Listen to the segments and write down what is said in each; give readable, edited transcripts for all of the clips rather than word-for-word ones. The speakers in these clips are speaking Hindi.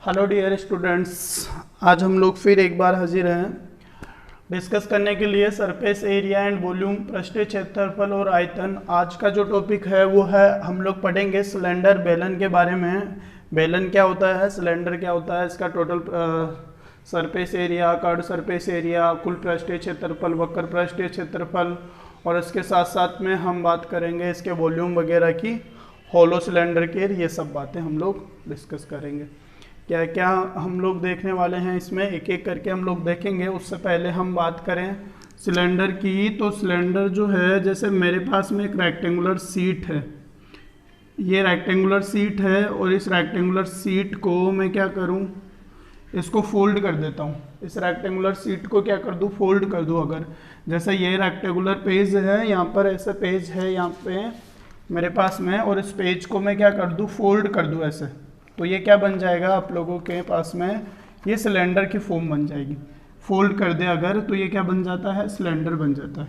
हेलो डियर स्टूडेंट्स, आज हम लोग फिर एक बार हाजिर हैं डिस्कस करने के लिए सरफेस एरिया एंड वॉल्यूम, पृष्ठीय क्षेत्रफल और आयतन। आज का जो टॉपिक है वो है, हम लोग पढ़ेंगे सिलेंडर बेलन के बारे में। बेलन क्या होता है, सिलेंडर क्या होता है, इसका total surface area, curve surface area, कुल पृष्ठीय क्षेत्रफल, वक्र पृष्ठीय क्षेत्रफल, और इसके साथ साथ में हम बात करेंगे इसके वॉल्यूम वगैरह की, होलो सिलेंडर के, ये सब बातें हम लोग डिस्कस करेंगे। क्या क्या हम लोग देखने वाले हैं इसमें, एक एक करके हम लोग देखेंगे। उससे पहले हम बात करें सिलेंडर की, तो सिलेंडर जो है, जैसे मेरे पास में एक रेक्टेंगुलर सीट है, ये रेक्टेंगुलर सीट है, और इस रेक्टेंगुलर सीट को मैं क्या करूं, इसको फोल्ड कर देता हूं। इस रेक्टेंगुलर सीट को क्या कर दूं, फोल्ड कर दूं। अगर जैसे ये रेक्टेंगुलर पेज है, यहाँ पर ऐसा पेज है यहाँ पे मेरे पास में, और इस पेज को मैं क्या कर दूं, फोल्ड कर दूं ऐसे, तो ये क्या बन जाएगा आप लोगों के पास में, ये सिलेंडर की फॉर्म बन जाएगी। फोल्ड कर दे अगर, तो ये क्या बन जाता है, सिलेंडर बन जाता है।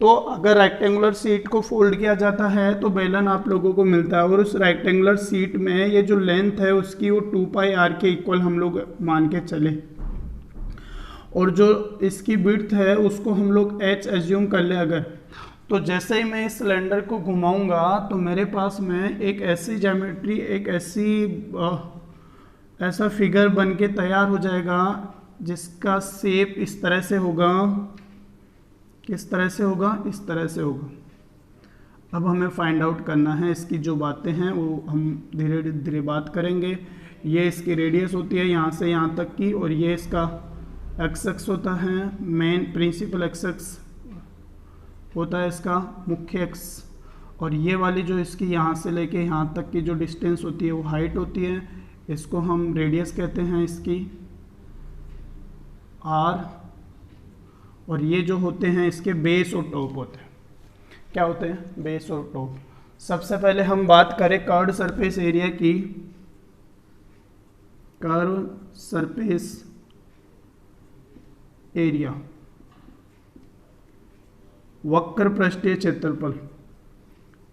तो अगर रेक्टेंगुलर सीट को फोल्ड किया जाता है तो बेलन आप लोगों को मिलता है, और उस रेक्टेंगुलर सीट में ये जो लेंथ है उसकी वो 2πr के इक्वल हम लोग मान के चले, और जो इसकी विड्थ है उसको हम लोग h एज्यूम कर ले अगर। तो जैसे ही मैं इस सिलेंडर को घुमाऊंगा तो मेरे पास में एक ऐसी ज्योमेट्री, एक ऐसा फिगर बन के तैयार हो जाएगा जिसका शेप इस तरह से होगा। किस तरह से होगा, इस तरह से होगा। अब हमें फाइंड आउट करना है, इसकी जो बातें हैं वो हम धीरे धीरे बात करेंगे। ये इसकी रेडियस होती है यहाँ से यहाँ तक की, और ये इसका एक्स होता है, मेन प्रिंसिपल एक्स होता है इसका मुख्य एक्स, और ये वाली जो इसकी यहाँ से लेके यहाँ तक की जो डिस्टेंस होती है वो हाइट होती है, इसको हम रेडियस कहते हैं इसकी आर, और ये जो होते हैं इसके बेस और टॉप होते हैं। क्या होते हैं, बेस और टॉप। सबसे पहले हम बात करें कर्व सरफेस एरिया की। कर्व सरफेस एरिया, वक्र पृष्ठीय क्षेत्रफल,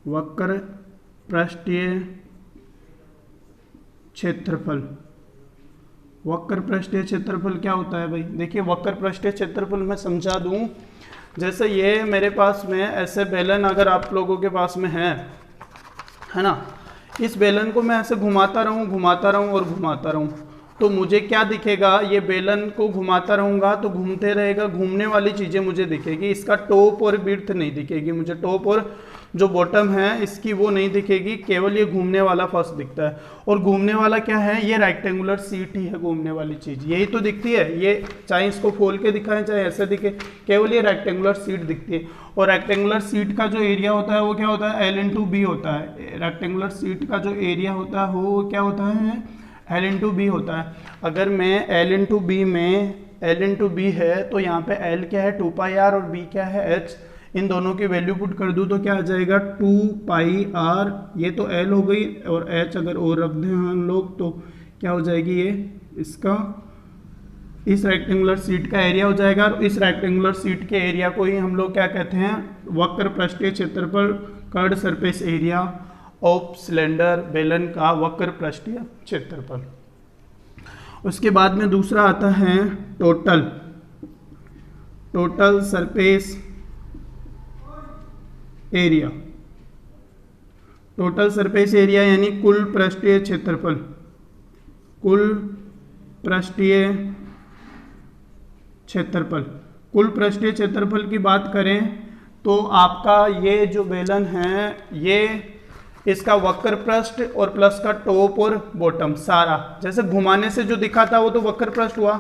वक्र पृष्ठीय क्षेत्रफल। वक्र पृष्ठीय क्षेत्रफल क्या होता है भाई, देखिए वक्र पृष्ठीय क्षेत्रफल मैं समझा दूं। जैसे ये मेरे पास में ऐसे बेलन अगर आप लोगों के पास में है ना, इस बेलन को मैं ऐसे घुमाता रहूं और घुमाता रहूं, तो मुझे क्या दिखेगा, ये बेलन को घुमाता रहूंगा तो घूमते रहेगा, घूमने वाली चीज़ें मुझे दिखेगी, इसका टॉप और विड्थ नहीं दिखेगी मुझे, टॉप और जो बॉटम है इसकी वो नहीं दिखेगी, केवल ये घूमने वाला फर्स्ट दिखता है। और घूमने वाला क्या है, ये रेक्टेंगुलर सीट ही है, घूमने वाली चीज़ यही तो दिखती है। ये चाहे इसको खोल के दिखाएं चाहे ऐसे दिखे, केवल ये रेक्टेंगुलर सीट दिखती है। और रेक्टेंगुलर सीट का जो एरिया होता है वो क्या होता है, L/B होता है। रेक्टेंगुलर सीट का जो एरिया होता है वो क्या होता है, L/B होता है। अगर मैं L/B में L/B है तो यहाँ पे L क्या है 2πr और B क्या है h, इन दोनों की वैल्यू पुट कर दूँ तो क्या आ जाएगा 2πr, ये तो L हो गई, और h अगर और रख दें हम लोग तो क्या हो जाएगी, ये इसका इस रेक्टेंगुलर सीट का एरिया हो जाएगा। और इस रेक्टेंगुलर सीट के एरिया को ही हम लोग क्या कहते हैं, वक्र पृष्ठीय क्षेत्रफल, curve surface area of cylinder बेलन का वक्र पृष्ठीय क्षेत्रफल। उसके बाद में दूसरा आता है total surface area. Total surface area यानी कुल पृष्ठीय क्षेत्रफल, कुल पृष्ठीय क्षेत्रफल। कुल पृष्ठीय क्षेत्रफल की बात करें तो आपका ये जो बेलन है, ये इसका वक्र पृष्ठ और प्लस का टॉप और बॉटम सारा, जैसे घुमाने से जो दिखा था वो तो वक्र पृष्ठ हुआ।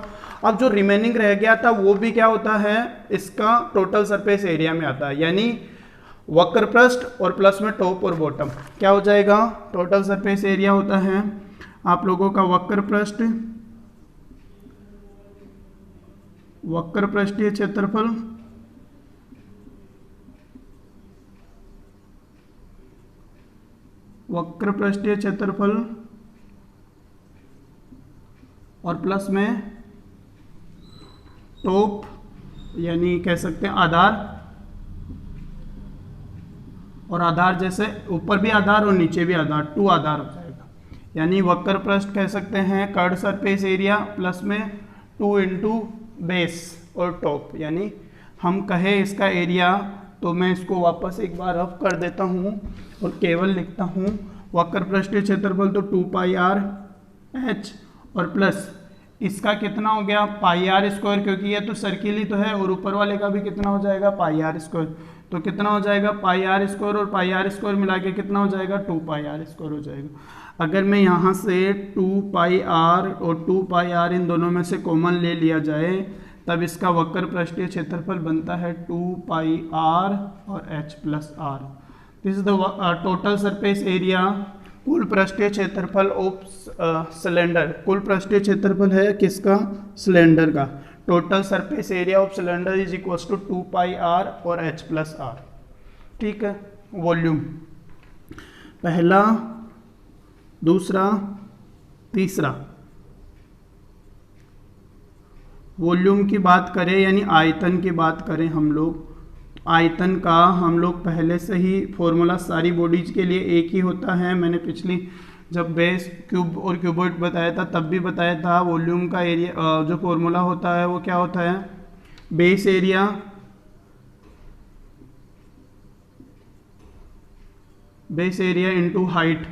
अब जो रिमेनिंग रह गया था वो भी क्या होता है, इसका टोटल सरफेस एरिया में आता है, यानी वक्र पृष्ठ और प्लस में टॉप और बॉटम क्या हो जाएगा, टोटल सरफेस एरिया होता है आप लोगों का वक्र पृष्ठ, वक्र पृष्ठीय क्षेत्रफल, वक्र पृष्ठीय क्षेत्रफल और प्लस में टॉप यानी कह सकते हैं आधार, और आधार जैसे ऊपर भी आधार और नीचे भी आधार, 2 आधार हो जाएगा। यानी वक्र पृष्ठ कह सकते हैं कर्ड सरफेस एरिया प्लस में 2 इंटू बेस और टॉप, यानी हम कहे इसका एरिया, तो मैं इसको वापस एक बार रफ कर देता हूँ और केवल लिखता हूँ वक्र पृष्ठीय क्षेत्रफल तो 2 पाई आर एच और प्लस इसका कितना हो गया पाई आर स्क्वायर, क्योंकि ये तो सर्किल ही तो है, और ऊपर वाले का भी कितना हो जाएगा पाई आर स्क्वायर, तो कितना हो जाएगा पाई आर स्क्वायर और पाई आर स्क्वायर मिला के कितना हो जाएगा 2 पाई आर स्क्वायर हो जाएगा। अगर मैं यहाँ से 2 पाई आर और 2 पाई आर इन दोनों में से कॉमन ले लिया जाए, तब इसका वक्र पृष्ठीय क्षेत्रफल बनता है 2 पाई आर और h plus r. This is the total surface area, कुल पृष्ठीय क्षेत्रफल ऑफ सिलेंडर। कुल पृष्ठीय क्षेत्रफल है किसका, सिलेंडर का। Total surface area of cylinder is equal to 2 pi r और एच प्लस आर। ठीक है, वॉल्यूम पहला, दूसरा, तीसरा। वॉल्यूम की बात करें यानी आयतन की बात करें हम लोग, आयतन का हम लोग पहले से ही फॉर्मूला सारी बॉडीज के लिए एक ही होता है। मैंने पिछली जब बेस क्यूब और क्यूबॉइड बताया था तब भी बताया था, वॉल्यूम का एरिया जो फॉर्मूला होता है वो क्या होता है, बेस एरिया इनटू हाइट,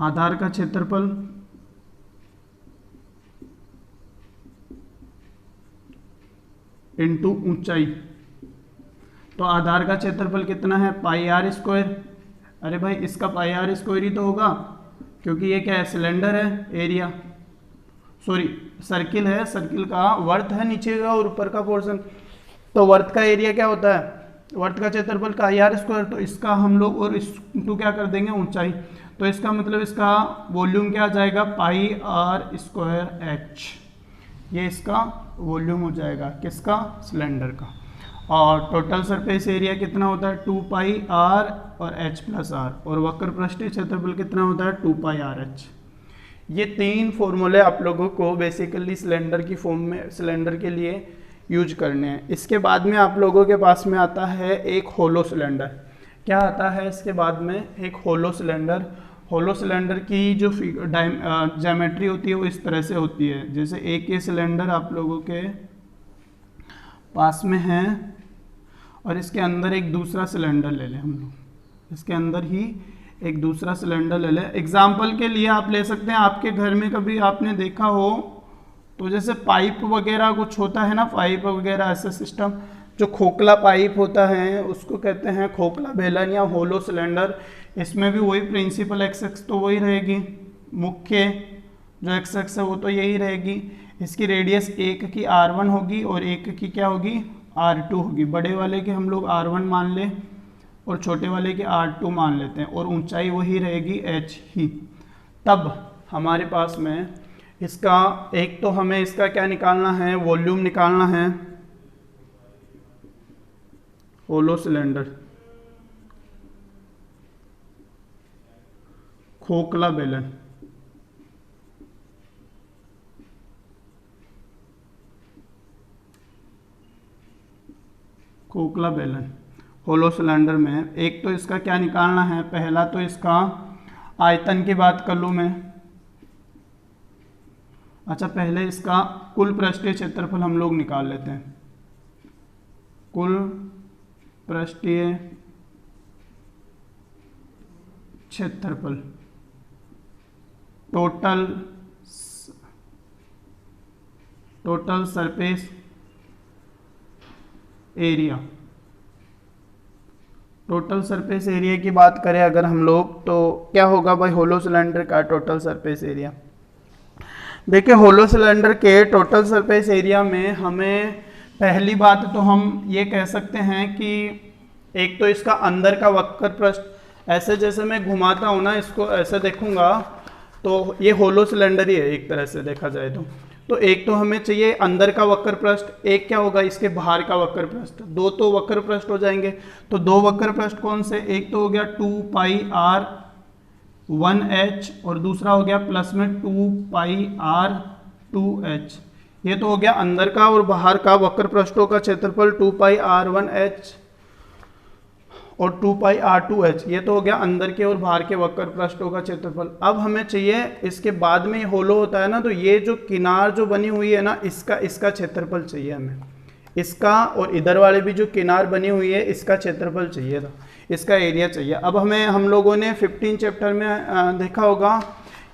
आधार का क्षेत्रफल इनटू ऊंचाई। तो आधार का क्षेत्रफल कितना है पाई आर स्क्वायर। अरे भाई इसका पाई आर स्क्वायर ही तो होगा, क्योंकि ये क्या है सिलेंडर है, एरिया सॉरी सर्किल है, सर्किल का वर्थ है नीचे का और ऊपर का पोर्शन, तो वर्थ का एरिया क्या होता है, वर्थ का क्षेत्रफल पाई आर स्क्वायर। तो इसका हम लोग और इस टू क्या कर देंगे ऊंचाई, तो इसका मतलब इसका वॉल्यूम क्या आ जाएगा पाई आर स्क्वायर एच, ये इसका वॉल्यूम हो जाएगा किसका, सिलेंडर का। और टोटल सरफेस एरिया कितना होता है 2 पाई आर और एच प्लस आर, और वक्र पृष्ठीय क्षेत्रफल कितना होता है 2 पाई आर एच। ये तीन फॉर्मूले आप लोगों को बेसिकली सिलेंडर की फॉर्म में सिलेंडर के लिए यूज करने हैं। इसके बाद में आप लोगों के पास में आता है एक होलो सिलेंडर। क्या आता है इसके बाद में, एक होलो सिलेंडर। होलो सिलेंडर की जो ज्योमेट्री होती है वो इस तरह से होती है, जैसे एक ये सिलेंडर आप लोगों के पास में है और इसके अंदर एक दूसरा सिलेंडर ले लें हम लोग, इसके अंदर ही एक दूसरा सिलेंडर ले लें। एग्जाम्पल के लिए आप ले सकते हैं, आपके घर में कभी आपने देखा हो तो जैसे पाइप वगैरह कुछ होता है ना, पाइप वगैरह ऐसा सिस्टम, जो खोखला पाइप होता है उसको कहते हैं खोखला बेलन या होलो सिलेंडर। इसमें भी वही प्रिंसिपल एक्स तो वही रहेगी, मुख्य जो एक्स है वो तो यही रहेगी। इसकी रेडियस एक की R1 होगी और एक की क्या होगी R2 होगी। बड़े वाले के हम लोग R1 मान लें और छोटे वाले के R2 मान लेते हैं, और ऊंचाई वही रहेगी h ही। तब हमारे पास में इसका एक तो हमें इसका क्या निकालना है, वॉल्यूम निकालना है, होलो सिलेंडर, खोखला बेलन, खोखला बेलन होलो सिलेंडर में। एक तो इसका क्या निकालना है, पहला तो इसका आयतन की बात कर लूँ मैं। अच्छा पहले इसका कुल पृष्ठीय क्षेत्रफल हम लोग निकाल लेते हैं। कुल पृष्ठीय क्षेत्रफल, total surface area. Total surface area की बात करें अगर हम लोग, तो क्या होगा भाई होलो सिलेंडर का टोटल सरफेस एरिया। देखिए होलो सिलेंडर के टोटल सरफेस एरिया में हमें पहली बात तो हम ये कह सकते हैं कि एक तो इसका अंदर का वक्र पृष्ठ, ऐसे जैसे मैं घुमाता हूँ ना इसको, ऐसे देखूंगा तो ये होलो सिलेंडर ही है एक तरह से देखा जाए तो एक तो हमें चाहिए अंदर का वक्र पृष्ठ, एक क्या होगा इसके बाहर का वक्र पृष्ठ। दो तो वक्र पृष्ठ हो जाएंगे, तो दो वक्र पृष्ठ कौन से, एक तो हो गया 2 पाई आर 1h और दूसरा हो गया प्लस में 2 पाई आर 2h। ये तो हो गया अंदर का और बाहर का वक्र पृष्ठों का क्षेत्रफल 2 पाई आर 1h और 2 पाई r2h। ये तो हो गया अंदर के और बाहर के वक्र पृष्ठों का क्षेत्रफल। अब हमें चाहिए इसके बाद में होलो होता है ना, तो ये जो किनार जो बनी हुई है ना, इसका क्षेत्रफल चाहिए हमें, इसका, और इधर वाले भी जो किनार बनी हुई है इसका क्षेत्रफल चाहिए था, इसका एरिया चाहिए। अब हमें, हम लोगों ने 15 चैप्टर में देखा होगा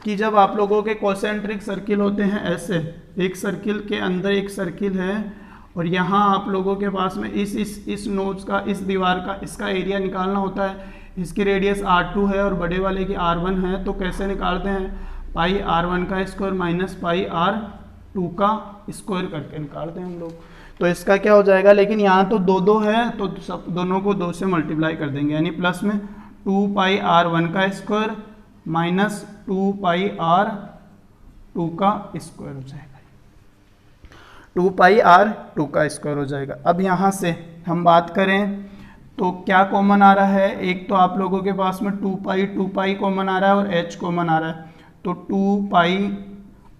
कि जब आप लोगों के कॉन्सेंट्रिक सर्किल होते हैं ऐसे, एक सर्किल के अंदर एक सर्किल है और यहाँ आप लोगों के पास में इस नोच का, इस दीवार का, इसका एरिया निकालना होता है। इसकी रेडियस r2 है और बड़े वाले की r1 है, तो कैसे निकालते हैं, पाई r1 का स्क्वायर माइनस पाई r2 का स्क्वायर करके निकालते हैं हम लोग। तो इसका क्या हो जाएगा, लेकिन यहाँ तो दो है तो सब दोनों को 2 से मल्टीप्लाई कर देंगे, यानी प्लस में 2 पाई r1 का स्क्वायर माइनस 2 पाई r2 का स्क्वायर हो जाएगा, 2 पाई r2 का स्क्वायर हो जाएगा। अब यहाँ से हम बात करें तो क्या कॉमन आ रहा है, एक तो आप लोगों के पास में 2 पाई कॉमन आ रहा है और h कॉमन आ रहा है, तो 2 पाई,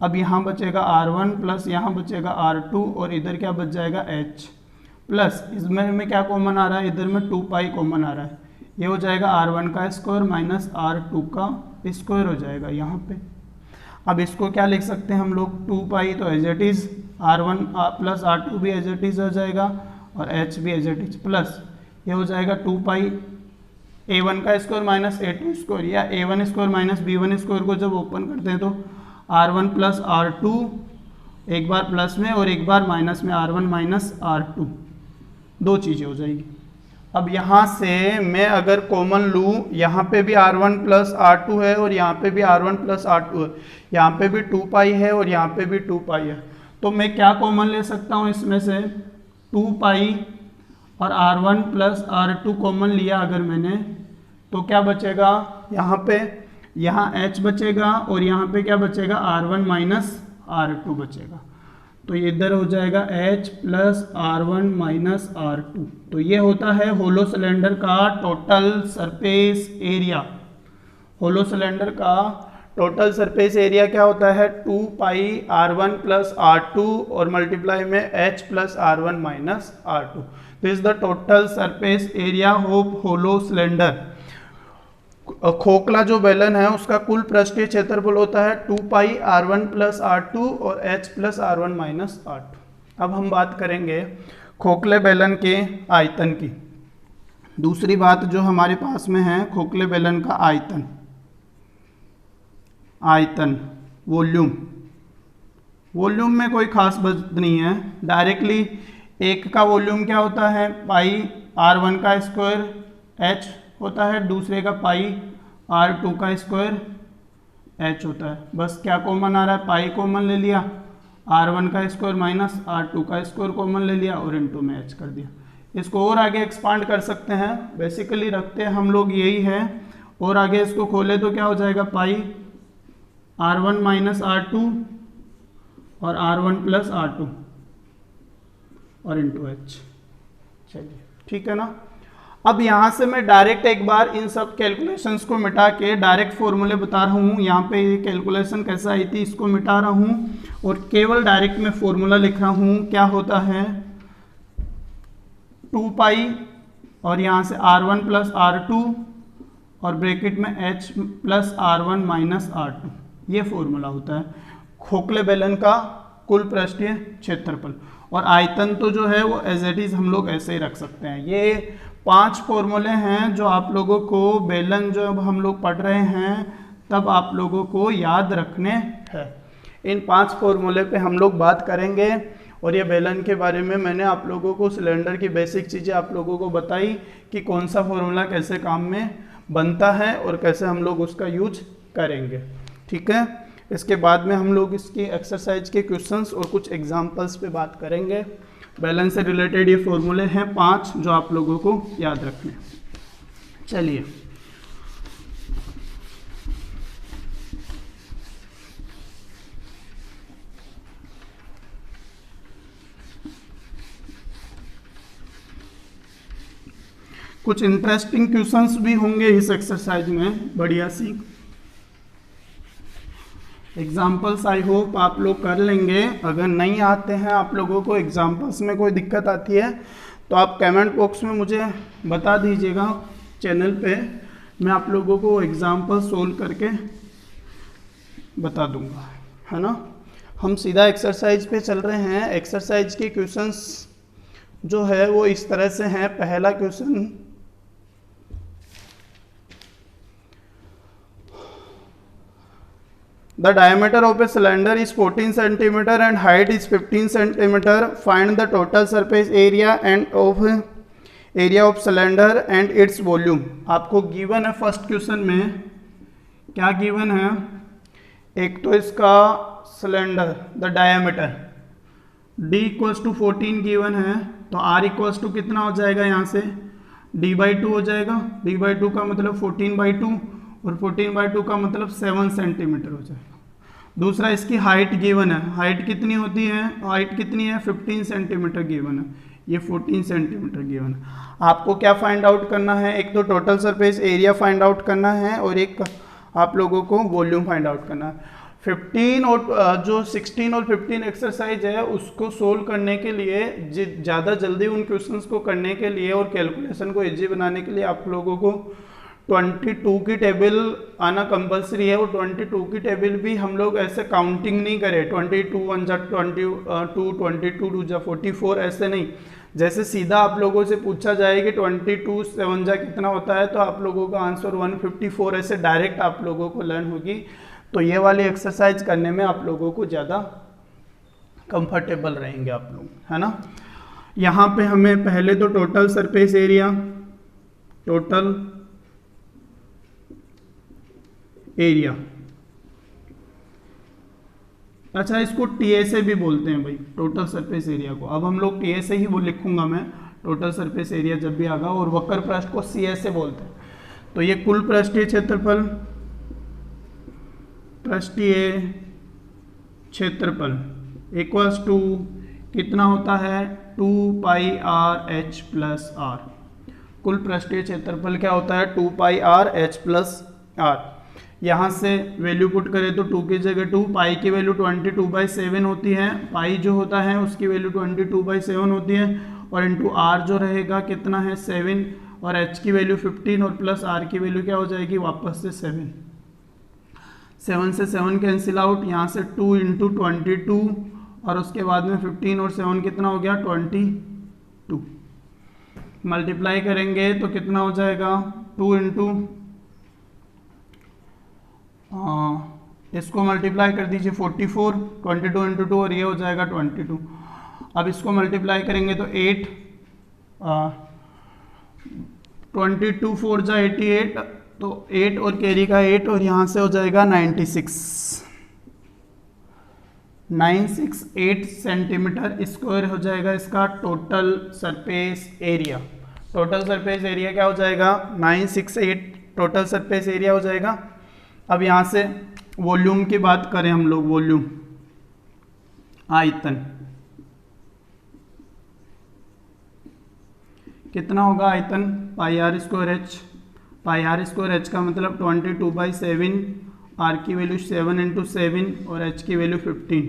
अब यहाँ बचेगा r1 प्लस यहाँ बचेगा r2 और इधर क्या बच जाएगा h प्लस, इसमें क्या कॉमन आ रहा है, इधर में 2 पाई कॉमन आ रहा है, ये हो जाएगा r1 का स्क्वायर माइनस r2 का स्क्वायर हो जाएगा यहाँ पे। अब इसको क्या लिख सकते हैं हम लोग, 2 पाई तो as it is, r1 plus r2 भी एज इट इज हो जाएगा और h भी एज इट इज, प्लस ये हो जाएगा 2 पाई a1 का स्क्वायर माइनस a2 स्क्वायर, या a1 square minus b1 square को जब ओपन करते हैं तो r1 प्लस r2, एक बार प्लस में और एक बार माइनस में, r1 माइनस r2, 2 चीज़ें हो जाएगी। अब यहाँ से मैं अगर कॉमन लूँ, यहाँ पे भी r1 प्लस r2 है और यहाँ पे भी r1 प्लस r2 है, यहाँ पे भी 2 पाई है और यहाँ पे भी 2 पाई है, तो मैं क्या कॉमन ले सकता हूँ इसमें से, 2 पाई और r1 प्लस r2 कॉमन लिया अगर मैंने, तो क्या बचेगा यहाँ पे, यहाँ h बचेगा और यहाँ पे क्या बचेगा, r1 माइनस r2 बचेगा, तो ये इधर हो जाएगा h plus r1 minus r2। तो ये होता है होलो सिलेंडर का total surface area. Hollow cylinder का टोटल सरफेस एरिया क्या होता है, 2 पाई r1 प्लस r2 और मल्टीप्लाई में h plus r1 minus r2। This is the total surface area of hollow cylinder. खोखला जो बेलन है उसका कुल पृष्ठीय क्षेत्रफल होता है 2 पाई r1 प्लस r2 और h plus r1 minus r2। अब हम बात करेंगे खोखले बेलन के आयतन की। दूसरी बात जो हमारे पास में है, खोखले बेलन का आयतन, वॉल्यूम। वॉल्यूम में कोई खास बात नहीं है, डायरेक्टली एक का वॉल्यूम क्या होता है, पाई r1 का स्क्वायर h होता है, दूसरे का पाई r2 का स्क्वायर h होता है। बस क्या कॉमन आ रहा है, पाई कॉमन ले लिया, r1 का स्क्वायर माइनस r2 का स्क्वायर कॉमन ले लिया और इनटू में h कर दिया। इसको और आगे एक्सपांड कर सकते हैं, बेसिकली रखते हैं हम लोग यही है, और आगे इसको खोले तो क्या हो जाएगा, पाई r1 माइनस r2 और r1 प्लस r2 और इनटू h। चलिए ठीक है ना। अब यहाँ से मैं डायरेक्ट एक बार इन सब कैलकुलेशंस को मिटा के डायरेक्ट फॉर्मूले बता रहा हूँ, यहाँ पे ये कैलकुलेशन कैसा आई थी इसको मिटा रहा हूँ और केवल डायरेक्ट में फॉर्मूला लिख रहा हूँ। क्या होता है, 2 पाई और यहाँ से r1 प्लस r2 और ब्रैकेट में h plus r1 minus r2, ये फॉर्मूला होता है खोखले बेलन का कुल पृष्ठीय क्षेत्रफल। और आयतन तो जो है वो एज इट इज हम लोग ऐसे ही रख सकते हैं। ये 5 फॉर्मूले हैं जो आप लोगों को बेलन जब हम लोग पढ़ रहे हैं तब आप लोगों को याद रखने हैं। इन 5 फॉर्मूले पे हम लोग बात करेंगे और ये बेलन के बारे में मैंने आप लोगों को सिलेंडर की बेसिक चीज़ें आप लोगों को बताई कि कौन सा फॉर्मूला कैसे काम में बनता है और कैसे हम लोग उसका यूज करेंगे। ठीक है, इसके बाद में हम लोग इसकी एक्सरसाइज के क्वेश्चंस और कुछ एग्जांपल्स पे बात करेंगे। बैलेंस से रिलेटेड ये फॉर्मूले हैं 5 जो आप लोगों को याद रखने। चलिए कुछ इंटरेस्टिंग क्वेश्चंस भी होंगे इस एक्सरसाइज में, बढ़िया सी एग्जाम्पल्स आई होप आप लोग कर लेंगे। अगर नहीं आते हैं आप लोगों को, एग्जाम्पल्स में कोई दिक्कत आती है तो आप कमेंट बॉक्स में मुझे बता दीजिएगा चैनल पे, मैं आप लोगों को एग्जाम्पल सोल्व करके बता दूंगा, है ना। हम सीधा एक्सरसाइज पे चल रहे हैं। एक्सरसाइज के क्वेश्चंस जो है वो इस तरह से हैं। पहला question, the diameter of a cylinder is 14 centimeter and height is 15 centimeter. Find the total surface area and of area of cylinder and its volume. आपको गिवन है फर्स्ट क्वेश्चन में, क्या गिवन है, एक तो इसका cylinder the diameter d equals to 14 given है, तो r इक्वल्स टू कितना हो जाएगा, यहाँ से d/2 हो जाएगा। d/2 का मतलब 14/2 और 14/2 का मतलब 7 सेंटीमीटर हो जाएगा। दूसरा इसकी हाइट गिवन है, हाइट कितनी होती है, हाइट कितनी है 15 सेंटीमीटर गिवन है, ये 14 सेंटीमीटर गिवन है। आपको क्या फाइंड आउट करना है, एक तो total surface area find out करना है और एक आप लोगों को वॉल्यूम फाइंड आउट करना है। 15 और जो 16 और 15 एक्सरसाइज है उसको सोल्व करने के लिए, ज़्यादा जल्दी उन क्वेश्चंस को करने के लिए और कैलकुलेशन को इजी बनाने के लिए आप लोगों को 22 की टेबल आना कंपलसरी है। और 22 की टेबल भी हम लोग ऐसे काउंटिंग नहीं करें, 22 1 जा 22, 22 2 जा 44, ऐसे नहीं। जैसे सीधा आप लोगों से पूछा जाए कि 22 7 जा कितना होता है, तो आप लोगों का आंसर 154 ऐसे डायरेक्ट आप लोगों को लर्न होगी। तो ये वाली एक्सरसाइज करने में आप लोगों को ज़्यादा कंफर्टेबल रहेंगे आप लोग, है ना। यहाँ पे हमें पहले तो total surface area, total area, अच्छा इसको टीएसए भी बोलते हैं भाई, टोटल सरफेस एरिया को। अब हम लोग टीएसए ही वो लिखूंगा मैं, टोटल सरफेस एरिया जब भी आगा, और वक्र पृष्ठ को सीएसए बोलते हैं। तो ये कुल पृष्ठीय क्षेत्रफल, पृष्ठीय क्षेत्रफल इक्वल्स टू कितना होता है, 2πr/h+r। कुल पृष्ठीय क्षेत्रफल क्या होता है, 2πr/h+r। यहाँ से वैल्यू पुट करें तो 2 की जगह 2, पाई की वैल्यू 22/7 होती है, पाई जो होता है उसकी वैल्यू 22/7 होती है, और इंटू आर जो रहेगा कितना है 7, और h की वैल्यू 15 और प्लस r की वैल्यू क्या हो जाएगी वापस से 7 से 7 कैंसिल आउट, यहाँ से 2 इंटू 22 और उसके बाद में 15 और 7 कितना हो गया 22, मल्टीप्लाई करेंगे तो कितना हो जाएगा 2 इंटू, इसको मल्टीप्लाई कर दीजिए 44, 22 इंटू 2 और ये हो जाएगा 22। अब इसको मल्टीप्लाई करेंगे तो 8, 22 4 जा 88, तो 8 और कैरी का 8 और यहाँ से हो जाएगा 968 सेंटीमीटर स्क्वायर हो जाएगा इसका total surface area. Total surface area क्या हो जाएगा 968 टोटल सरफेस एरिया हो जाएगा। अब यहाँ से वॉल्यूम की बात करें हम लोग, वॉल्यूम आयतन कितना होगा, आयतन πr²h, πr² का मतलब 22/7, r की वैल्यू 7 इंटू 7 और h की वैल्यू 15,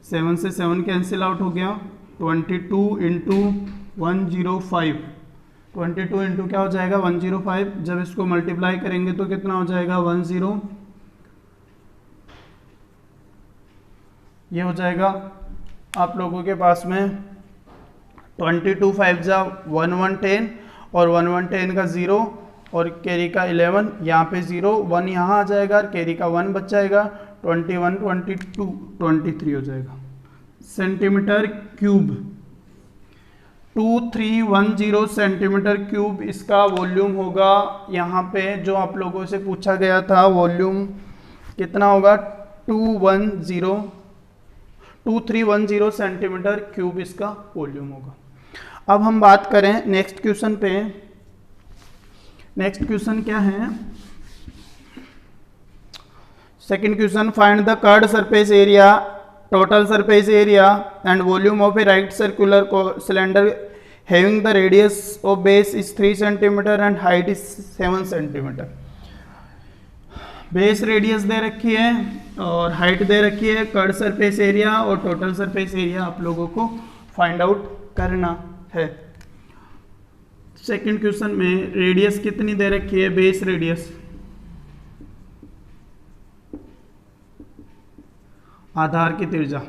7 से 7 कैंसिल आउट हो गया, 22 इंटू 105, 22 इंटू क्या हो जाएगा 105, जब इसको मल्टीप्लाई करेंगे तो कितना हो जाएगा 10, ये हो जाएगा आप लोगों के पास में 22 5 जा 1110 और 1110 का 0 और कैरी का 11, यहाँ पे 0 1 यहाँ आ जाएगा, कैरी का 1 बच जाएगा, 21 22 23 हो जाएगा सेंटीमीटर क्यूब। 2310 सेंटीमीटर क्यूब इसका वॉल्यूम होगा। यहाँ पे जो आप लोगों से पूछा गया था वॉल्यूम कितना होगा 2310 सेंटीमीटर क्यूब इसका वॉल्यूम होगा। अब हम बात करें नेक्स्ट क्वेश्चन पे। नेक्स्ट क्वेश्चन क्या है, second question, find the curved surface area, total surface area and volume of a right circular cylinder having the radius of base is 3 centimetre and height is 7 centimetre. Base radius दे रखी है और हाइट दे रखी है, कर्व्ड सरफेस एरिया और टोटल सरफेस एरिया आप लोगों को फाइंड आउट करना है। सेकंड क्वेश्चन में रेडियस कितनी दे रखी है, बेस रेडियस, आधार की त्रिज्या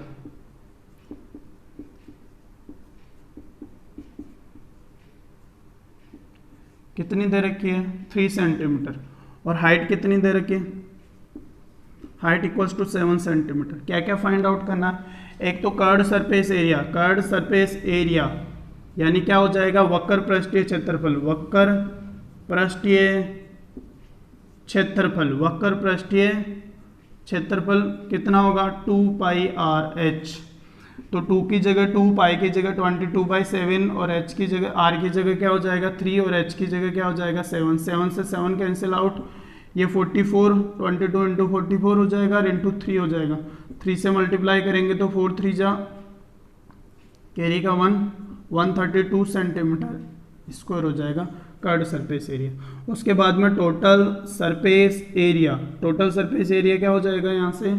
कितनी दे रखी है 3 सेंटीमीटर, और हाइट कितनी दे रखी है, हाइट इक्वल्स टू 7 सेंटीमीटर। क्या क्या फाइंड आउट करना है, एक तो curd surface area, curd surface area यानी क्या हो जाएगा, वक्र पृष्ठीय क्षेत्रफल, वक्र पृष्ठीय क्षेत्रफल, वक्र पृष्ठीय क्षेत्रफल कितना होगा 2 पाई आर एच, तो 2 की जगह 2, पाई की जगह 22/7 और h की जगह r की जगह क्या हो जाएगा 3 और h की जगह क्या हो जाएगा 7, 7 से 7 कैंसिल आउट, ये 44, 22 इंटू 44 हो जाएगा और इंटू 3 हो जाएगा, 3 से मल्टीप्लाई करेंगे तो 4 3 जा कैरी का 132 सेंटीमीटर स्क्वायर हो जाएगा कर्ड सरफेस एरिया। उसके बाद में total surface area, total surface area क्या हो जाएगा यहाँ से,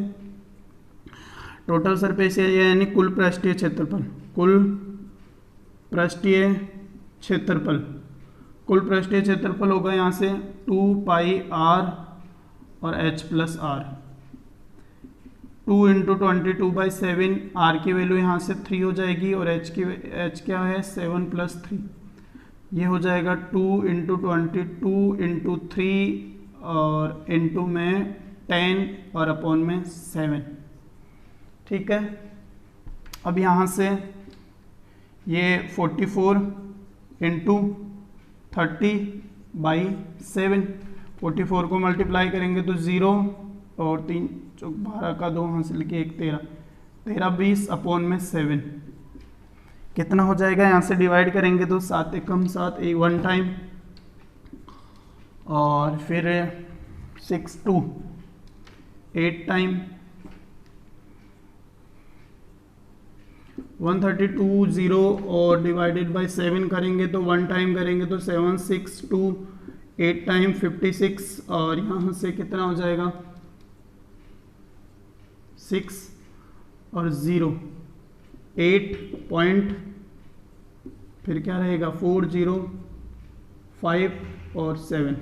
टोटल सरफेस एरिया यानी कुल पृष्ठीय क्षेत्रफल, कुल पृष्ठीय क्षेत्रफल, कुल पृष्ठीय क्षेत्रफल होगा यहाँ से 2 पाई आर और h plus r, 2 into 22/7, r की वैल्यू यहाँ से 3 हो जाएगी और h क्या है 7 प्लस 3, ये हो जाएगा 2 इंटू 22 इंटू 3 और इंटू में 10 और अपॉन में 7, ठीक है। अब यहाँ से ये 44 इंटू 30/7, 44 को मल्टीप्लाई करेंगे तो 0 और 3 चौक 12 का 2 हासिल के 1 13, 13 20 अपॉन में 7 कितना हो जाएगा, यहाँ से डिवाइड करेंगे तो 7 एकम 7, 1 टाइम और फिर 6 2 8 टाइम, 132 0 और डिवाइडेड बाय 7 करेंगे तो 1 टाइम करेंगे तो 7 6 2 8 टाइम 56 और यहाँ से कितना हो जाएगा 6 और 0 8 पॉइंट फिर क्या रहेगा 4 0 5 और 7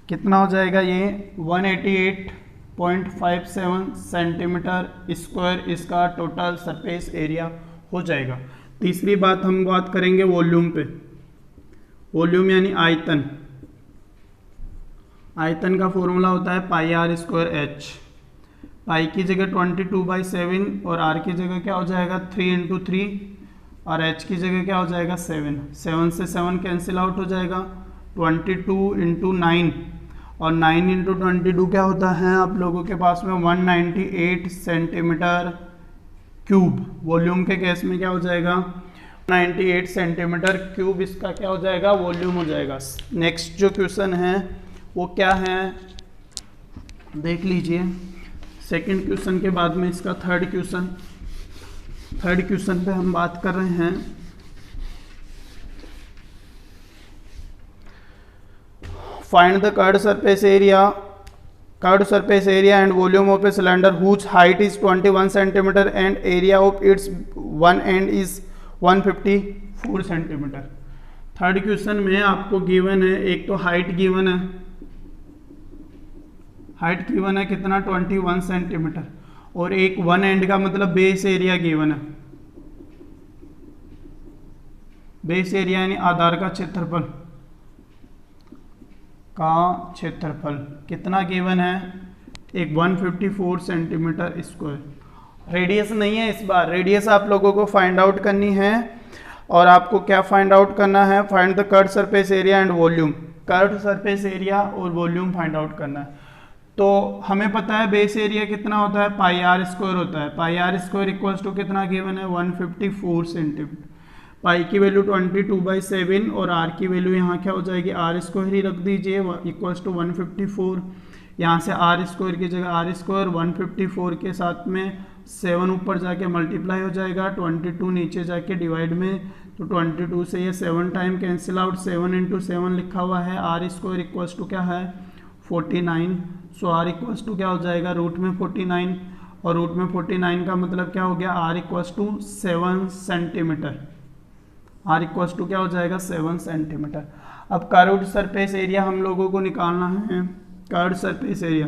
कितना हो जाएगा, ये 188.57 सेंटीमीटर स्क्वायर इसका टोटल सरफेस एरिया हो जाएगा। तीसरी बात हम बात करेंगे वॉल्यूम पे, वॉल्यूम यानी आयतन, आयतन का फॉर्मूला होता है पाई आर स्क्वायर एच, पाई की जगह 22/7 और आर की जगह क्या हो जाएगा 3 इंटू 3 और एच की जगह क्या हो जाएगा 7, 7 से 7 कैंसिल आउट हो जाएगा, 22 इंटू 9 और 9 इंटू 22 क्या होता है आप लोगों के पास में 198 सेंटीमीटर क्यूब, वॉल्यूम के केस में क्या हो जाएगा 98 सेंटीमीटर क्यूब इसका क्या हो जाएगा वॉल्यूम हो जाएगा। नेक्स्ट जो क्वेश्चन है वो क्या है देख लीजिए, सेकंड क्वेश्चन के बाद में इसका थर्ड क्वेश्चन, थर्ड क्वेश्चन पे हम बात कर रहे हैं find the curved surface area, curved surface area and volume of a cylinder whose height is 21 centimetre and area of its one end is 154 centimetre. Third question में आपको गिवन है, एक तो हाइट गिवन है, हाइट गिवन है कितना 21 सेंटीमीटर और एक वन एंड का मतलब बेस एरिया गिवन है, बेस एरिया यानी आधार का क्षेत्रफल, का क्षेत्रफल कितना गिवन है एक 154 सेंटीमीटर स्क्वायर। रेडियस नहीं है इस बार, रेडियस आप लोगों को फाइंड आउट करनी है और आपको क्या फाइंड आउट करना है, find the curved surface area and volume, curved surface area और वॉल्यूम फाइंड आउट करना है। तो हमें पता है बेस एरिया कितना होता है पाई आर स्क्वायर होता है, पाई आर स्क्वायर इक्वल्स टू कितना गिवन है 154 सेंटीमीटर, पाई की वैल्यू 22/7 और आर की वैल्यू यहाँ क्या हो जाएगी आर स्क्वायर ही रख दीजिए इक्वल्स टू 154, यहाँ से आर स्क्वायर की जगह आर स्क्वायर 154 के साथ में 7 ऊपर जाके मल्टीप्लाई हो जाएगा, 22 नीचे जाके डिवाइड में, तो 22 से ये 7 टाइम कैंसिल आउट, 7 इंटू 7 लिखा हुआ है, आर स्क्वायर इक्वल्स टू क्या है 49, सो आर इक्वल्स टू क्या हो जाएगा रूट में 49 और रूट में 49 का मतलब क्या हो गया r equals to 7 centimetre, r equal to क्या हो जाएगा 7 सेंटीमीटर। अब कर्व्ड सरफेस एरिया हम लोगों को निकालना है। कर्व्ड सरफेस एरिया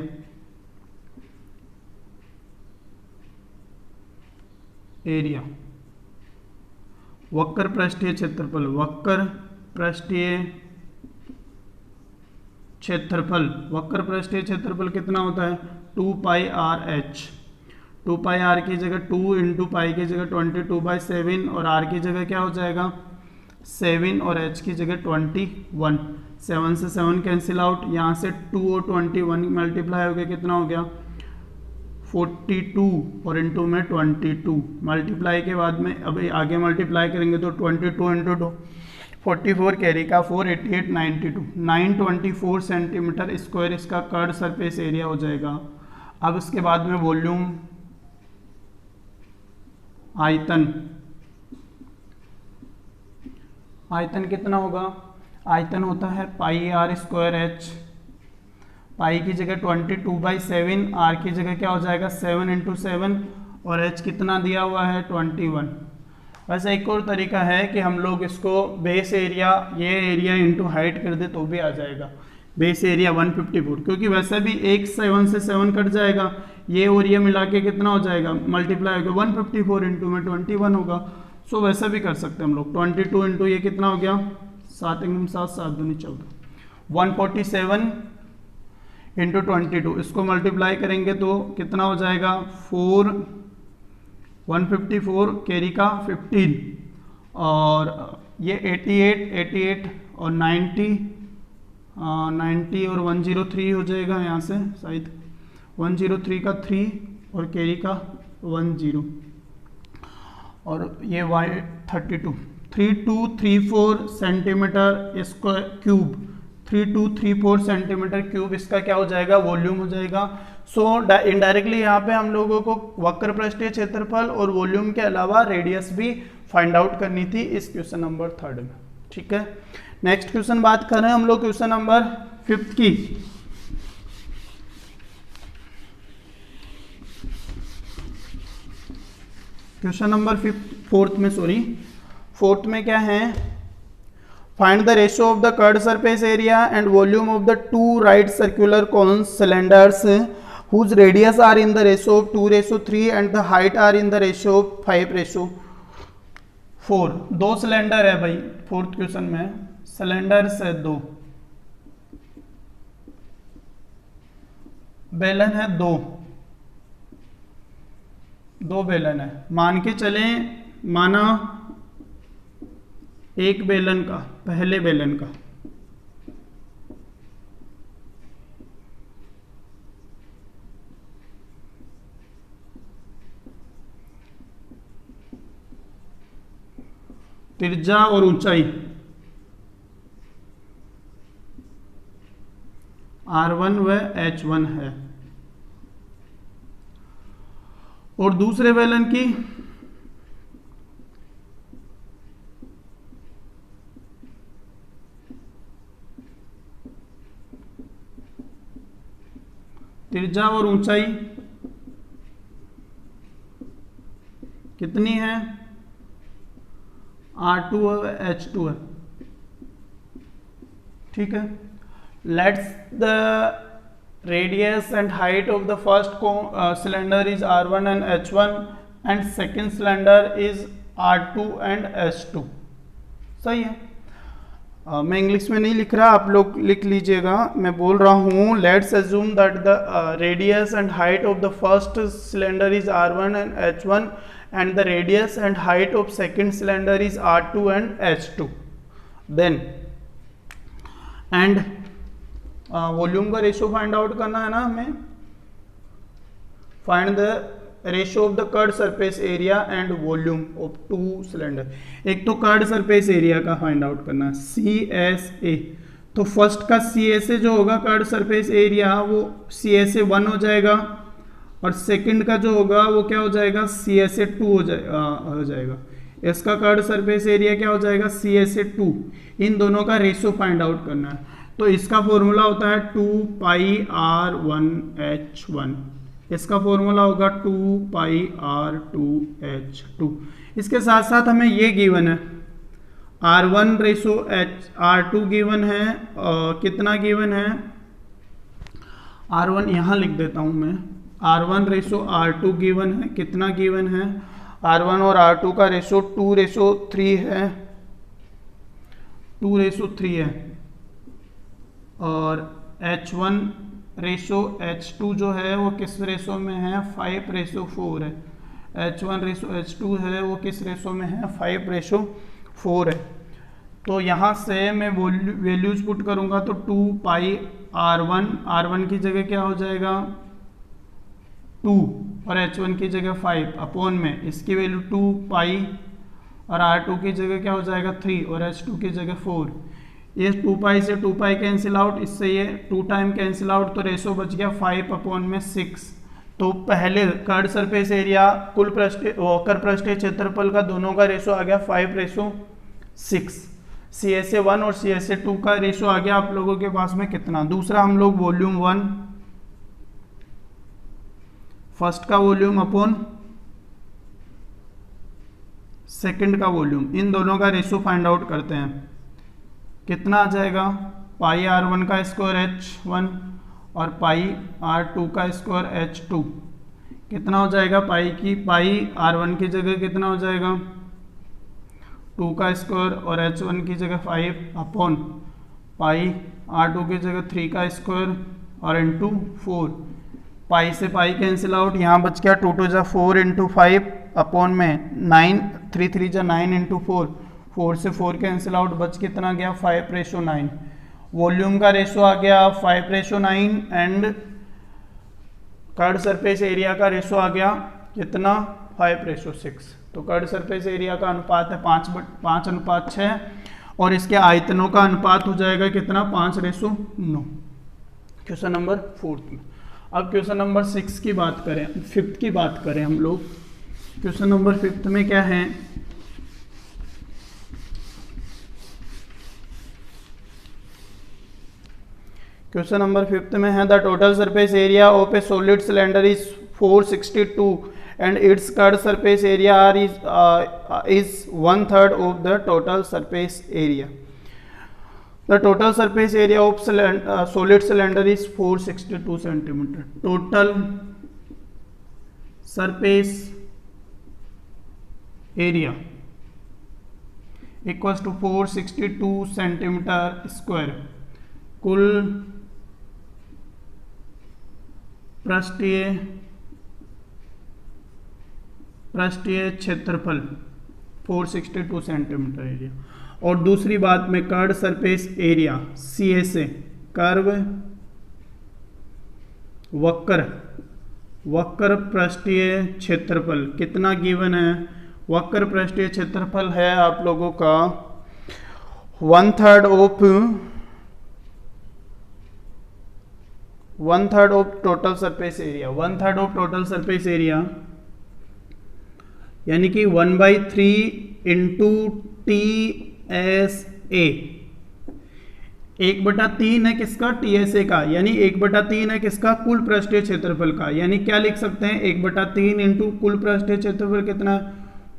वक्र पृष्ठीय क्षेत्रफल, वक्र पृष्ठीय क्षेत्रफल कितना होता है 2 pi r H. 2 pi are की जगह 2 इंटू पाई की जगह 22/7 और आर की जगह क्या हो जाएगा 7 और एच की जगह 21। 7 से 7 कैंसिल आउट, यहाँ से 2 और 21 मल्टीप्लाई हो गया, कितना हो गया 42 और इंटू में 22 मल्टीप्लाई के बाद में अब आगे मल्टीप्लाई करेंगे तो 22 इंटू 2 44 कैरी का 4 88 92 924 सेंटीमीटर स्क्वायर इसका कर्व्ड सरफेस एरिया हो जाएगा। अब इसके बाद में वॉल्यूम आयतन कितना होगा, आयतन होता है पाई आर स्क्वायर एच। पाई की जगह 22/7, आर की जगह क्या हो जाएगा 7 इंटू 7 और एच कितना दिया हुआ है 21। वैसे एक और तरीका है कि हम लोग इसको बेस एरिया ये एरिया इंटू हाइट कर दे तो भी आ जाएगा। बेस एरिया 154, क्योंकि वैसे भी एक 7 से 7 कट जाएगा, ये और ये मिला के कितना हो जाएगा मल्टीप्लाई होगा 154 इंटू में 21 होगा। सो वैसा भी कर सकते हैं हम लोग 22 इंटू ये कितना हो गया 7 1 7 7 2 14 147 इंटू 22 इसको मल्टीप्लाई करेंगे तो कितना हो जाएगा 4 154 कैरी का 15 और ये 88 और 90 और 103 हो जाएगा, यहाँ से शायद 103 का 3 और कैरी का 10 और ये y 3234 centimetre square cube 3234 centimetre cube इसका क्या हो जाएगा वॉल्यूम हो जाएगा। सो इनडायरेक्टली यहाँ पे हम लोगों को वक्र पृष्ठीय क्षेत्रफल और वॉल्यूम के अलावा रेडियस भी फाइंड आउट करनी थी इस क्वेश्चन नंबर 3 में। ठीक है, नेक्स्ट क्वेश्चन बात कर रहे हैं हम लोग क्वेश्चन नंबर 5 की। क्वेश्चन नंबर 4th में क्या है, find the ratio of the curved surface area and volume of the 2 right circular cone cylinders whose radius are in the ratio of 2:3 and the height are in the ratio of 5:4। दो सिलेंडर है भाई, 4th क्वेश्चन में सिलेंडर्स है, दो बेलन है, दो बेलन है। मान के चलें, माना एक बेलन का, पहले बेलन का त्रिज्या और ऊंचाई R1 व H1 है और दूसरे बेलन की त्रिज्या और ऊंचाई कितनी है R2 और H2 है। ठीक है, let's the radius and height of the first cylinder is R1 and H1 and second cylinder is R2 and H2। सही है, मैं इंग्लिश में नहीं लिख रहा, आप लोग लिख लीजिएगा, मैं बोल रहा हूँ let's assume that the radius and height of the first cylinder is R1 and H1 and the radius and height of second cylinder is R2 and H2। then and volume का रेशियो फाइंड आउट करना है ना हमें, find the ratio of the curved surface area and volume of 2 cylinder. एक तो कर्व्ड सरफेस एरिया का फाइंड आउट करना है CSA, तो फर्स्ट का CSA जो होगा कर्व्ड सरफेस एरिया वो CSA 1 हो जाएगा और सेकंड का जो होगा वो क्या हो जाएगा CSA 2 हो जाएगा। इसका कर्व्ड सरफेस एरिया क्या हो जाएगा CSA 2। इन दोनों का रेशियो फाइंड आउट करना है, तो इसका फॉर्मूला होता है 2 पाई R1H1, इसका फॉर्मूला होगा 2 पाई R2H2। इसके साथ साथ हमें ये गिवन है R1 रेशो R2 गिवन है, कितना गिवन है, R1 यहाँ लिख देता हूँ मैं, R1 रेशो R2 गिवन है, कितना गिवन है, R1 और R2 का रेशो 2:3 है, 2:3 है, और H1 रेशो H2 जो है वो किस रेशो में है, 5:4 है। H1 रेशो H2 है वो किस रेशो में है, 5:4 है। तो यहाँ से मैं वैल्यूज पुट करूँगा तो 2 पाई R1 की जगह क्या हो जाएगा 2 और H1 की जगह 5 अपॉन में इसकी वैल्यू 2 पाई और R2 की जगह क्या हो जाएगा 3 और H2 की जगह 4। ये 2 पाई से 2 पाई कैंसिल आउट, इससे ये 2 टाइम कैंसिल आउट, तो रेशो बच गया 5 अपॉन में 6। तो पहले कर्ड सरफेस एरिया कुल वक्र पृष्ठीय क्षेत्रफल का दोनों का रेशो आ गया 5:6। CSA1 और CSA2 का रेशो आ गया आप लोगों के पास में कितना। दूसरा हम लोग वॉल्यूम 1 फर्स्ट का वॉल्यूम अपॉन सेकंड का वॉल्यूम, इन दोनों का रेशो फाइंड आउट करते हैं। कितना आ जाएगा, पाई R1 का स्क्वायर H1 और पाई R2 का स्क्वायर H2 कितना हो जाएगा, पाई R1 की जगह कितना हो जाएगा 2 का स्क्वायर और H1 की जगह 5 अपॉन पाई R2 की जगह 3 का स्क्वायर और इंटू 4। पाई से पाई कैंसिल आउट, यहाँ बच गया 2 2 4 इंटू 5 अपॉन में 9, 3 3 9 इंटू 4, 4 से 4 कैंसिल आउट, बच कितना गया 5:9। वॉल्यूम का रेशो आ गया 5:9 एंड कर्ड सरफेस एरिया का रेशो आ गया कितना 5:6। तो कर्ड सरफेस एरिया का अनुपात है 5:6 और इसके आयतनों का अनुपात हो जाएगा कितना 5:9। क्वेश्चन नंबर 4 में। अब क्वेश्चन नंबर 6 की बात करें, 5th की बात करें हम लोग। क्वेश्चन नंबर 5th में क्या है, क्वेश्चन नंबर 5th में है the total surface area of A solid cylinder is 462 and its curved surface area is 1/3 of the total surface area. The total surface area of solid cylinder is 462 centimeter. Total surface area equals to 462 centimeter square. कुल पृष्ठीय क्षेत्रफल 462 सेंटीमीटर एरिया। और दूसरी बात में curve surface area CSA curve वक्र पृष्ठीय क्षेत्रफल कितना गिवन है, वक्र पृष्ठीय क्षेत्रफल है आप लोगों का 1/3 of total surface area, 1/3 of total surface area यानी कि 1/3 इंटू TSA, 1/3 है किसका TSA का, यानी 1/3 है किसका कुल पृष्ठीय क्षेत्रफल का। यानी क्या लिख सकते हैं 1/3 इंटू कुल पृष्ठीय क्षेत्रफल कितना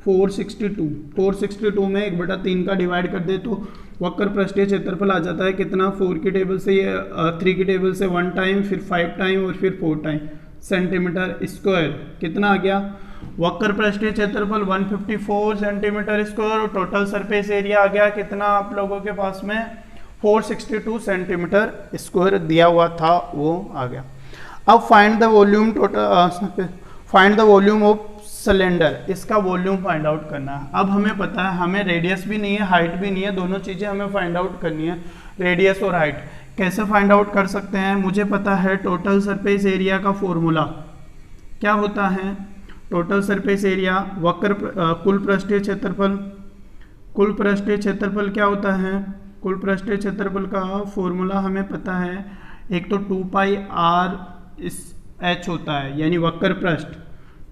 462 में 1/3 का डिवाइड कर दे तो वक्र पृष्ठीय क्षेत्रफल आ जाता है कितना 4 की टेबल से 3 की टेबल से 1 टाइम, फिर 5 टाइम और फिर 4 टाइम सेंटीमीटर स्क्वायर। कितना आ गया वक्र पृष्ठीय क्षेत्रफल 154 सेंटीमीटर स्क्वायर और टोटल सरफेस एरिया आ गया कितना आप लोगों के पास में 462 सेंटीमीटर स्क्वायर दिया हुआ था वो आ गया। अब find the volume of cylinder, इसका वॉल्यूम फाइंड आउट करना है। अब हमें पता है हमें रेडियस भी नहीं है हाइट भी नहीं है, दोनों चीज़ें हमें फाइंड आउट करनी है, रेडियस और हाइट। कैसे फाइंड आउट कर सकते हैं, मुझे पता है टोटल सरफेस एरिया का फॉर्मूला क्या होता है, टोटल सरफेस एरिया वक्र कुल पृष्ठीय क्षेत्रफल, कुल पृष्ठीय क्षेत्रफल क्या होता है, कुल पृष्ठीय क्षेत्रफल का फॉर्मूला हमें पता है, एक तो 2 पाई r h होता है यानी वक्र पृष्ठ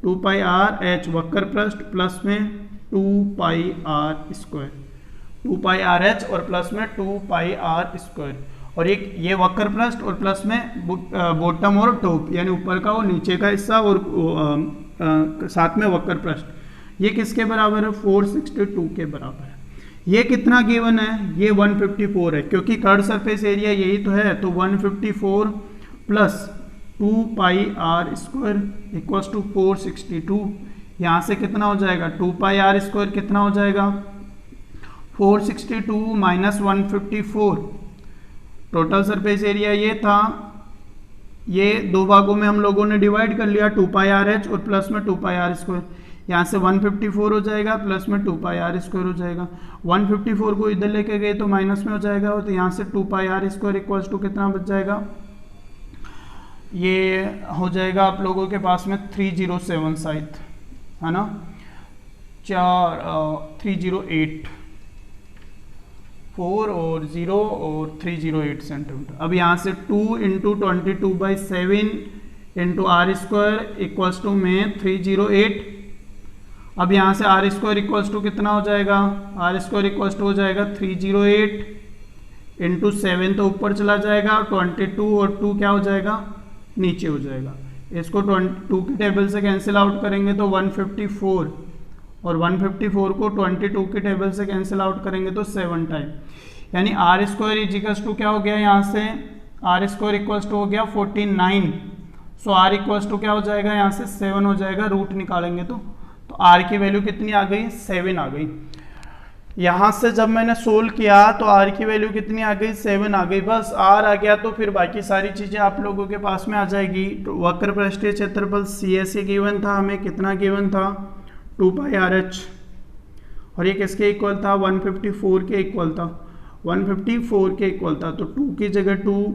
2 पाई r h वक्र पृष्ठ प्लस में 2 पाई r स्क्वायर, 2 पाई r h और प्लस में 2 पाई r स्क्वायर, और एक ये वक्र पृष्ठ और प्लस में बॉटम और टॉप यानी ऊपर का और नीचे का हिस्सा और साथ में वक्र पृष्ठ, ये किसके बराबर है 462 के बराबर है। ये कितना गिवन है, ये 154 है, क्योंकि कर्ड सरफेस एरिया यही तो है, तो 154 plus 2 pi r square equals to 462। यहाँ से कितना हो जाएगा, 2 पाई आर स्क्वायर कितना हो जाएगा, 462 माइनस 154। टोटल सरफेस एरिया ये था, ये दो भागों में हम लोगों ने डिवाइड कर लिया, 2 पाई आर एच और प्लस में 2 पाई आर स्क्वायर। यहाँ से 154 हो जाएगा, प्लस में 2 पाई आर स्क्वायर हो जाएगा। 154 को इधर लेके गए तो माइनस में हो जाएगा, तो यहाँ से 2 pi r square equals to कितना बच जाएगा, ये हो जाएगा आप लोगों के पास में 307 शायद, है ना, 308, 4 और 0 और 308 सेंटीमीटर। अब यहाँ से 2 into 22/7 into r square equals to में 308। अब यहाँ से आर स्क्वायर इक्वल्स टू कितना हो जाएगा, आर स्क्वायर इक्वल्स टू हो जाएगा 308 इंटू 7 तो ऊपर चला जाएगा, 22 और 2 क्या हो जाएगा, नीचे हो जाएगा। इसको 2 की टेबल से कैंसिल आउट करेंगे तो 154, और 154 को 22 की टेबल से कैंसिल आउट करेंगे तो 7 टाइम, यानी आर स्क्वायर इक्वल्स टू क्या हो गया, यहाँ से आर स्क्वायर इक्वल्स टू हो गया 49। सो आर इक्वल्स टू क्या हो जाएगा, यहाँ से 7 हो जाएगा, रूट निकालेंगे तो आर की वैल्यू कितनी आ गई, 7 आ गई। यहाँ से जब मैंने सोल्व किया तो आर की वैल्यू कितनी आ गई, 7 आ गई। बस आर आ गया तो फिर बाकी सारी चीज़ें आप लोगों के पास में आ जाएगी। तो वक्र पृष्ठीय क्षेत्रफल सी एस गिवन था, हमें कितना गिवन था, 2 पाई आर एच, और ये किसके इक्वल था, 154 के इक्वल था, 154 के इक्वल था। तो 2 की जगह 2,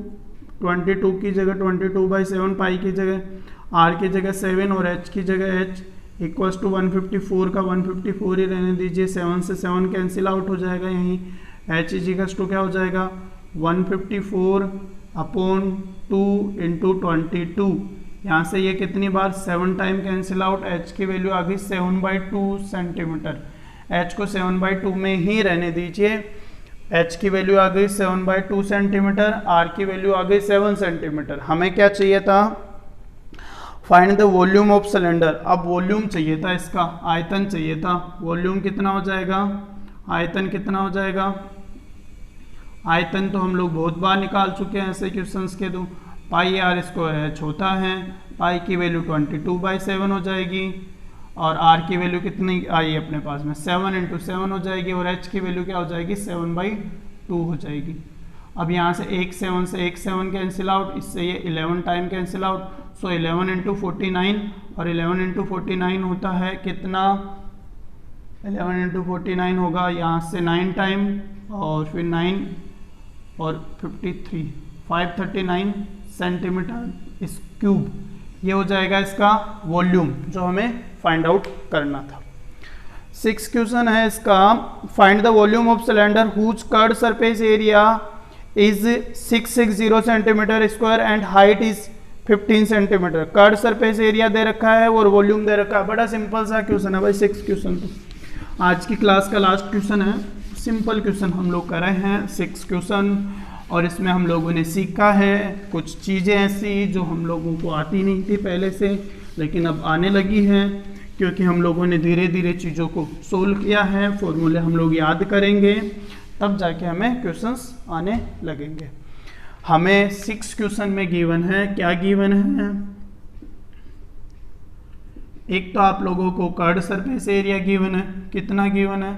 22 की जगह 22/7, पाई की जगह आर की जगह 7 और एच की जगह एच इक्वल्स टू 154 का 154 ही रहने दीजिए, 7 से 7 कैंसिल आउट हो जाएगा, यहीं एच इक्वल्स टू क्या हो जाएगा, 154/2 इंटू 22। यहाँ से ये कितनी बार, 7 टाइम कैंसिल आउट, एच की वैल्यू आ गई 7/2 सेंटीमीटर। एच को 7/2 में ही रहने दीजिए, एच की वैल्यू आ गई 7/2 सेंटीमीटर, आर की वैल्यू आ गई 7 सेंटीमीटर। हमें क्या चाहिए था, find the volume of cylinder. अब वॉल्यूम चाहिए था इसका, आयतन चाहिए था। वॉल्यूम कितना हो जाएगा, आयतन कितना हो जाएगा, आयतन तो हम लोग बहुत बार निकाल चुके हैं ऐसे क्वेश्चंस के। तो पाई आर स्क्वायर एच होता है, पाई की वैल्यू 22/7 हो जाएगी, और आर की वैल्यू कितनी आई अपने पास में, 7 इंटू 7 हो जाएगी, और एच की वैल्यू क्या हो जाएगी, 7/2 हो जाएगी। अब यहाँ से एक 7 से एक 7 कैंसिल आउट, इससे ये 11 टाइम कैंसिल आउट। सो 11 इंटू 49, और 11 इंटू 49 होता है कितना, 11 इंटू 49 होगा यहाँ से 9 टाइम, और फिर 9 और 53, 539 सेंटीमीटर इस क्यूब। ये हो जाएगा इसका वॉल्यूम जो हमें फाइंड आउट करना था। 6 क्वेश्चन है इसका, find the volume of cylinder whose curved surface area is 660 centimetre square and height is 15 centimetre. Curved surface area दे रखा है और वॉल्यूम दे रखा है। बड़ा सिंपल सा क्वेश्चन है भाई, 6 क्वेश्चन तो आज की क्लास का लास्ट क्वेश्चन है। सिंपल क्वेश्चन हम लोग कर रहे हैं, 6 क्वेश्चन, और इसमें हम लोगों ने सीखा है कुछ चीज़ें ऐसी जो हम लोगों को आती नहीं थी पहले से, लेकिन अब आने लगी हैं, क्योंकि हम लोगों ने धीरे धीरे चीज़ों को सोल्व किया है। फॉर्मूले हम लोग याद करेंगे, तब जाके हमें क्वेश्चंस आने लगेंगे। हमें 6 क्वेश्चन में गिवन है, क्या गिवन है, एक तो आप लोगों को कर्ड सरफेस एरिया गिवन है, कितना गिवन है,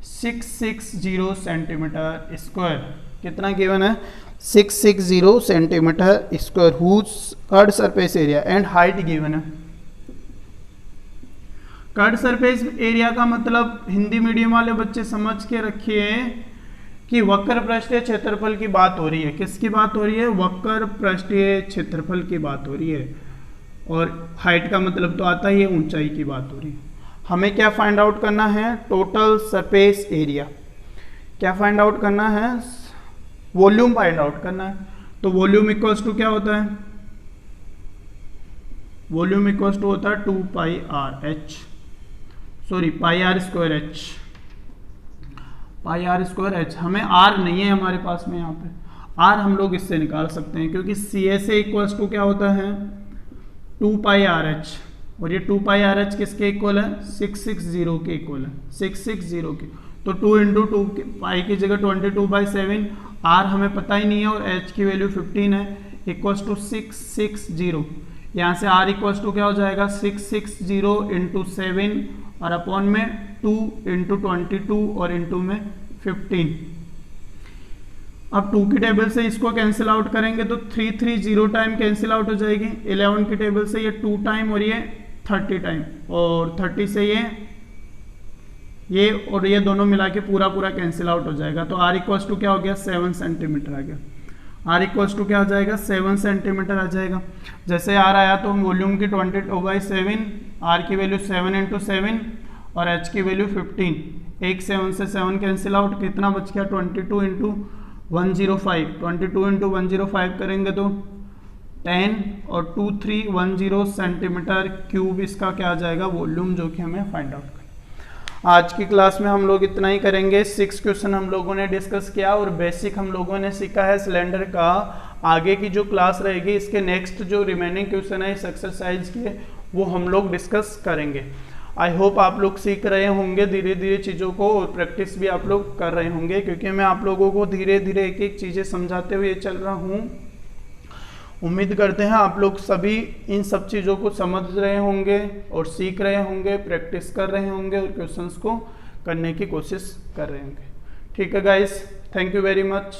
660 सेंटीमीटर स्क्वायर। कितना गिवन है, 660 centimetre square whose curved surface area and height given है। कर्ड सरफेस एरिया का मतलब हिंदी मीडियम वाले बच्चे समझ के रखिए कि वक्र पृष्ठीय क्षेत्रफल की बात हो रही है। किसकी बात हो रही है, वक्र पृष्ठीय क्षेत्रफल की बात हो रही है, और हाइट का मतलब तो आता ही है, ऊंचाई की बात हो रही है। हमें क्या फाइंड आउट करना है, टोटल सरफेस एरिया। क्या फाइंड आउट करना है, वॉल्यूम फाइंड आउट करना है। तो वॉल्यूम इक्वल्स टू क्या होता है, वॉल्यूम इक्वल्स टू होता है 2 pi r h, sorry pi r square h, pi r square h. हमें आर नहीं है हमारे पास में, यहाँ पे आर हम लोग इससे निकाल सकते हैं, क्योंकि C S A equals to क्या होता है, 2 पाई आर एच, और ये 2 पाई आर एच किसके इक्वल है, 660 के इक्वल है, 660 के। तो 2 इंटू टू पाई की जगह 22/7, आर हमें पता ही नहीं है और एच की वैल्यू 15 है, इक्वल्स टू 660। यहाँ से आर इक्वल्स टू क्या हो जाएगा 660 इंटू 7 और अपॉन में 2 इंटू 22 और इंटू में 15। अब 2 की टेबल से इसको कैंसिल आउट करेंगे तो 330 टाइम कैंसिल आउट हो जाएगी। 11 की टेबल से ये 2 टाइम और ये 30 टाइम, और 30 से ये और ये दोनों मिला के पूरा कैंसिल आउट हो जाएगा। तो आर इक्वल्स टू क्या हो गया 7 सेंटीमीटर आ गया। आर इक्वल्स टू क्या हो जाएगा 7 सेंटीमीटर आ जाएगा। जैसे आर आया तो वॉल्यूम की 22/7, आर की वैल्यू 7 इंटू 7 और एच की वैल्यू 15। एक 7 से 7 कैंसिल आउट, कितना बच गया 22 इंटू 105। 22 इंटू 105 करेंगे तो 10 और 2310 सेंटीमीटर क्यूब इसका क्या आ जाएगा वॉल्यूम, जो कि हमें फाइंड आउट करना। आज की क्लास में हम लोग इतना ही करेंगे। 6 क्वेश्चन हम लोगों ने डिस्कस किया और बेसिक हम लोगों ने सीखा है सिलेंडर का। आगे की जो क्लास रहेगी इसके नेक्स्ट जो रिमेनिंग क्वेश्चन है इस एक्सरसाइज के, वो हम लोग डिस्कस करेंगे। आई होप आप लोग सीख रहे होंगे धीरे धीरे चीज़ों को, और प्रैक्टिस भी आप लोग कर रहे होंगे, क्योंकि मैं आप लोगों को धीरे धीरे एक एक चीज़ें समझाते हुए चल रहा हूँ। उम्मीद करते हैं आप लोग सभी इन सब चीज़ों को समझ रहे होंगे और सीख रहे होंगे, प्रैक्टिस कर रहे होंगे और क्वेश्चंस को करने की कोशिश कर रहे होंगे। ठीक है guys, thank you very much.